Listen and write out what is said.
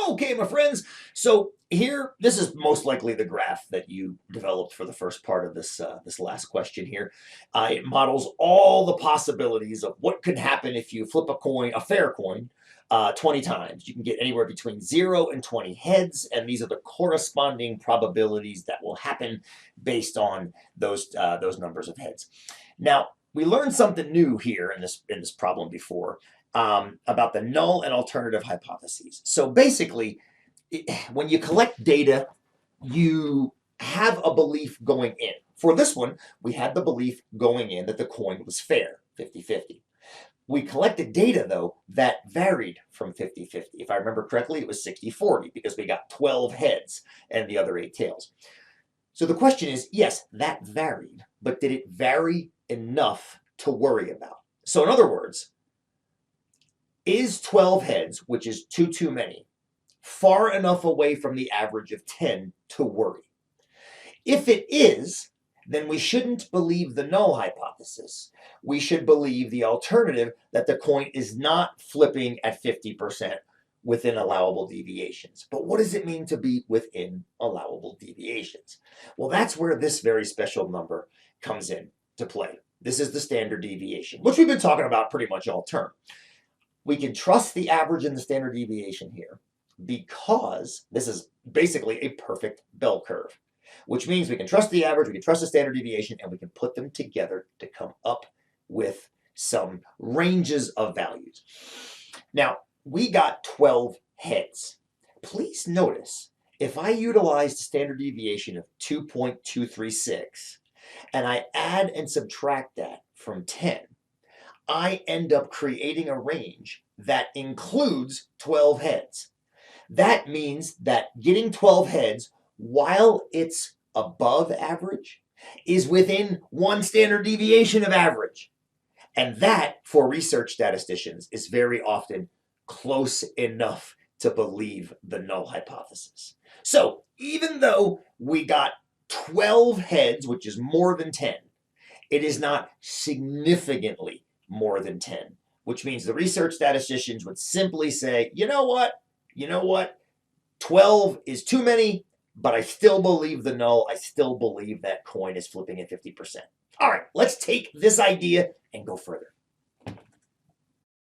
Okay, my friends. So here, this is most likely the graph that you developed for the first part of this last question here. It models all the possibilities of what could happen if you flip a coin, a fair coin, 20 times. You can get anywhere between 0 and 20 heads, and these are the corresponding probabilities that will happen based on those numbers of heads. Now, we learned something new here in this problem before. About the null and alternative hypotheses. So basically, when you collect data, you have a belief going in. For this one, we had the belief going in that the coin was fair, 50-50. We collected data, though, that varied from 50-50. If I remember correctly, it was 60-40 because we got 12 heads and the other 8 tails. So the question is, yes, that varied, but did it vary enough to worry about? So in other words, is 12 heads, which is too many, far enough away from the average of 10 to worry? If it is, then we shouldn't believe the null hypothesis. We should believe the alternative that the coin is not flipping at 50% within allowable deviations. But what does it mean to be within allowable deviations? Well, that's where this very special number comes in to play. This is the standard deviation, which we've been talking about pretty much all term. We can trust the average and the standard deviation here because this is basically a perfect bell curve, which means we can trust the average, we can trust the standard deviation, and we can put them together to come up with some ranges of values. Now, we got 12 heads. Please notice, if I utilize the standard deviation of 2.236 and I add and subtract that from 10, I end up creating a range that includes 12 heads. That means that getting 12 heads, while it's above average, is within one standard deviation of average. And that, for research statisticians, is very often close enough to believe the null hypothesis. So even though we got 12 heads, which is more than 10, it is not significantly more than 10, which means the research statisticians would simply say, you know what, 12 is too many, but I still believe the null. I still believe that coin is flipping at 50%. All right, let's take this idea and go further.